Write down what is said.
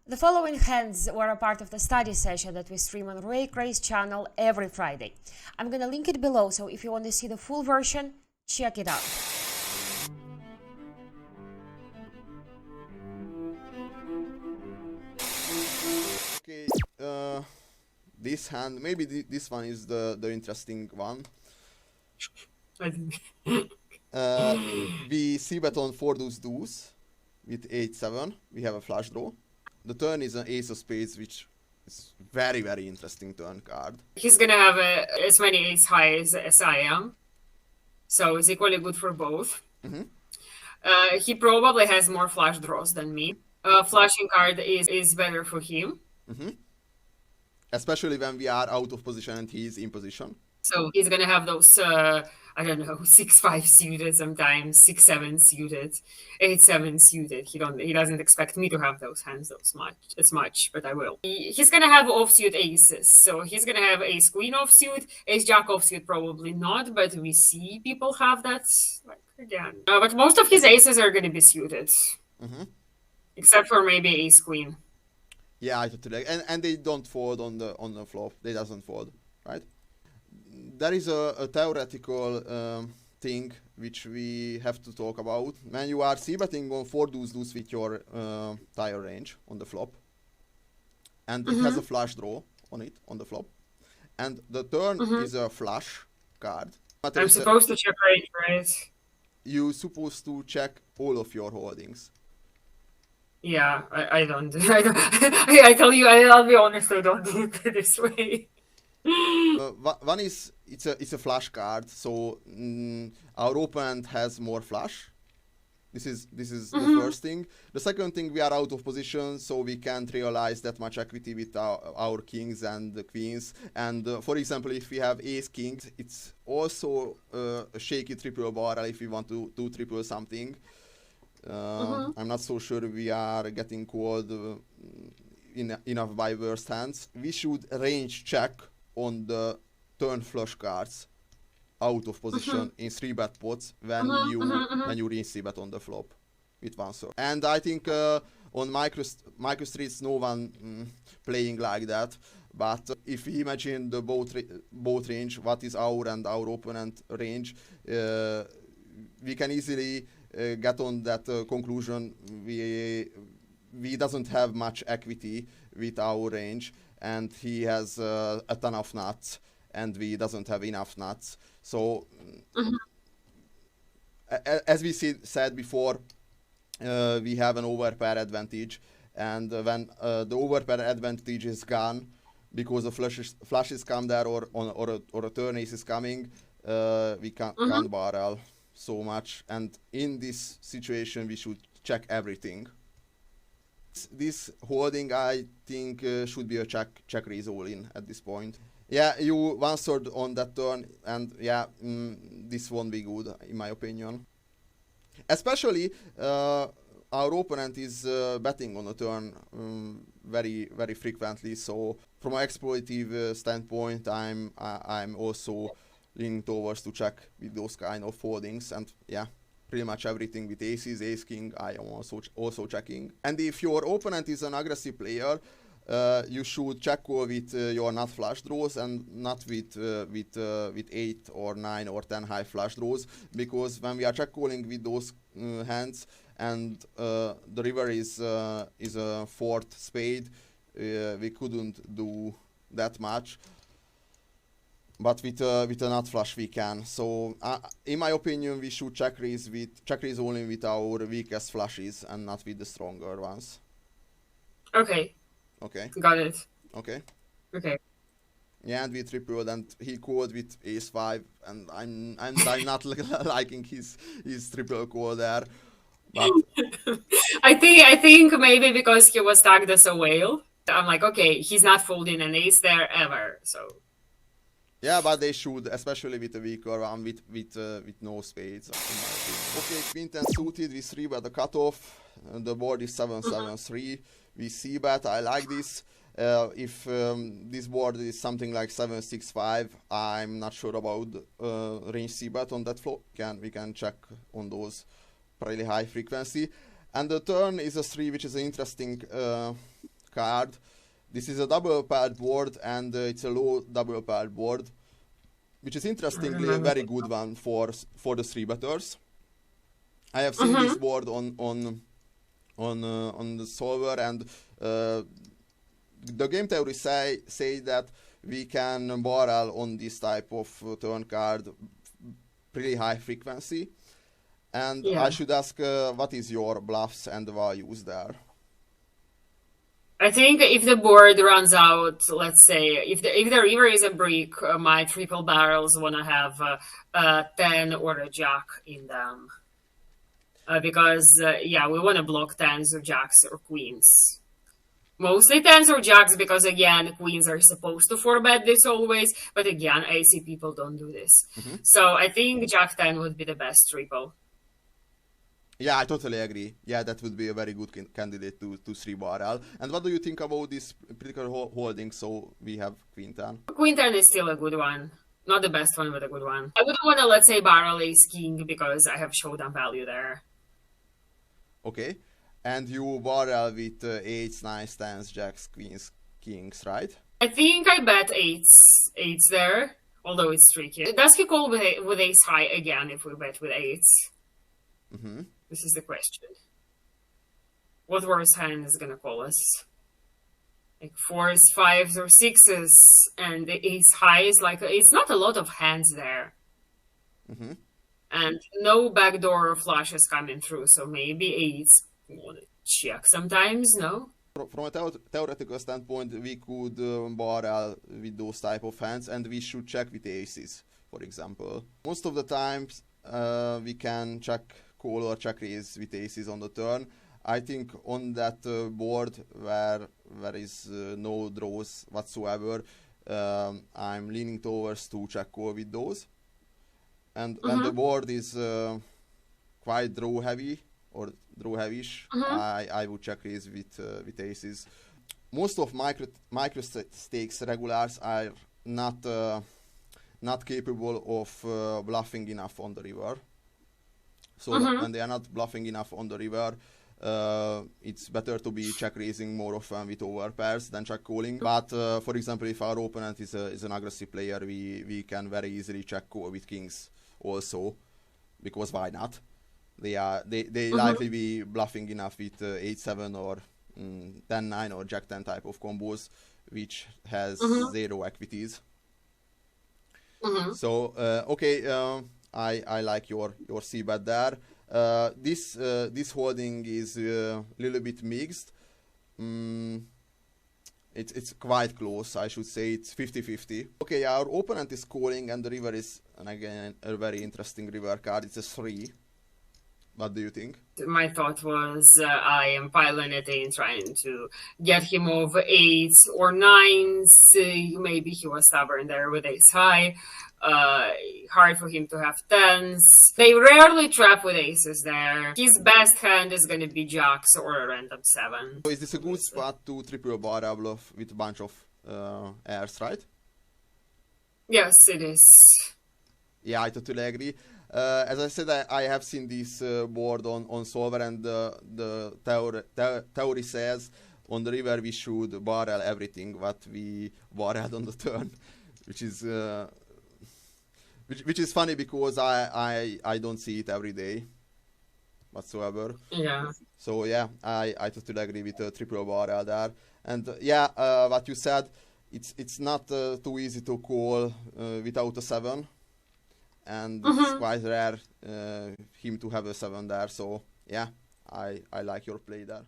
The following hands were a part of the study session that we stream on Rake Race channel every Friday. I'm gonna link it below, so if you want to see the full version, check it out. Okay, this hand, maybe this one is the interesting one. I think. We see bet on 4 deuce with 8-7. We have a flush draw. The turn is an ace of spades, which is very, very interesting turn card. He's gonna have as many ace highs as I am, so it's equally good for both. He probably has more flush draws than me. Flushing card is better for him. Especially when we are out of position and he is in position. So he's gonna have those, I don't know, 6-5 suited sometimes, 6-7 suited, 8-7 suited. He doesn't expect me to have those hands as much, but I will. He's gonna have offsuit aces, so he's gonna have ace queen offsuit, ace jack offsuit probably not, but we see people have that like again. But most of his aces are gonna be suited, except for maybe ace queen. Yeah, I totally. And they don't fold on the flop. They doesn't fold, right? There is a theoretical thing which we have to talk about. When you are c-betting on 4 deuce with your tire range on the flop, and it has a flush draw on it on the flop, and the turn is a flush card. But I'm supposed to check right? You're supposed to check all of your holdings. Yeah, I don't. I tell you, I'll be honest, I don't do it this way. One is it's a flush card, so our opponent has more flush. This is the first thing. The second thing, we are out of position, so we can't realize that much equity with our kings and the queens. And for example, if we have ace kings, it's also a shaky triple barrel if we want to triple something. I'm not so sure we are getting called enough by worst hands. We should range check on the turn flush cards out of position in 3-bet pots when you range 3-bet on the flop with one sword. And I think on micro streets no one playing like that. But if we imagine the both range, what is our and our opponent range, we can easily get on that conclusion. We doesn't have much equity with our range, and he has a ton of nuts, and we doesn't have enough nuts. So, as we said before, we have an overpair advantage, and when the overpair advantage is gone, because the flushes come there or a turn ace is coming, we can't barrel so much, and in this situation we should check everything. This holding, I think, should be a check raise all in at this point. Yeah, you one sword on that turn, and yeah, this won't be good in my opinion. Especially our opponent is betting on a turn very, very frequently, so from an exploitative standpoint, I'm also leaning towards to check with those kind of holdings, and yeah, pretty much everything with aces, ace king, I am also checking. And if your opponent is an aggressive player, you should check call with your nut flush draws and not with 8 or 9 or 10 high flush draws, because when we are check calling with those hands and the river is a fourth spade, we couldn't do that much. But with a nut flush we can. So in my opinion, we should check raise only with our weakest flushes and not with the stronger ones. Okay. Okay. Got it. Okay. Okay. Yeah, and we tripled, and he called with ace 5, and I'm not liking his triple call there. But I think maybe because he was tagged as a whale, I'm like, okay, he's not folding an ace there ever. So. yeah, but they should, especially with a weaker one with no spades. Okay, queen 10 suited, we 3-bet the cutoff. The board is 7-7-3. We see bet. I like this. If this board is something like 7-6-5, I'm not sure about range c-bet on that flop. We can check on those really high frequency. And the turn is a 3, which is an interesting card. This is a double paired board, and it's a low double paired board, which is interestingly a very good one for the 3-betters. I have seen this board on the solver, and the game theory say that we can barrel on this type of turn card pretty high frequency. And I should ask, what is your bluffs and values there? I think if the board runs out, let's say, if the river is a brick, my triple barrels want to have a 10 or a jack in them. Because, we want to block 10s or jacks or queens. Mostly 10s or jacks because, again, queens are supposed to 4-bet this always. But again, I see people don't do this. So I think jack 10 would be the best triple. Yeah, I totally agree. Yeah, that would be a very good candidate to 3-barrel. And what do you think about this particular holding? So we have queen 10. Queen 10 is still a good one. Not the best one, but a good one. I wouldn't want to, let's say, barrel ace king because I have showdown value there. Okay. And you barrel with 8s, 9s, 10s, jacks, queens, kings, right? I think I bet 8s there, although it's tricky. Does he call with ace high again if we bet with 8s? This is the question. What worse hand is gonna call us? Like 4s, 5s, or 6s, and the ace high is like it's not a lot of hands there, and no backdoor flushes coming through. So maybe 8s want to check sometimes. No. From a theoretical standpoint, we could barrel with those type of hands, and we should check with aces, for example. Most of the times, we can check call or check raise with aces on the turn. I think on that board where is no draws whatsoever, I'm leaning towards to check call with those. And when the board is quite draw heavy or draw heavy-ish, I would check raise with aces. Most of micro stakes regulars are not capable of bluffing enough on the river. So when they are not bluffing enough on the river, it's better to be check raising more often with over pairs than check calling. But for example, if our opponent is an aggressive player, we can very easily check call with kings also, because why not? They likely be bluffing enough with 8-7 or 10-9 or jack 10 type of combos, which has zero equities. So okay. I like your c-bet there. This holding is a little bit mixed. It's quite close, I should say. It's 50-50. Okay, our opponent is calling, and the river is, and again, a very interesting river card. It's a 3. What do you think? My thought was I am piling it in, trying to get him over 8s or 9s. Maybe he was stubborn there with ace high. Hard for him to have 10s. They rarely trap with aces there. His best hand is going to be jacks or a random 7. So is this a good spot to triple barrel bluff with a bunch of airs, right? Yes, it is. Yeah, I totally agree. As I said, I have seen this board on solver, and the theory says on the river we should barrel everything what we barreled on the turn, which is funny because I don't see it every day whatsoever. Yeah. So yeah, I totally agree with the triple barrel there. And what you said, it's not too easy to call without a 7. And it's quite rare him to have a 7 there, so yeah, I like your play there.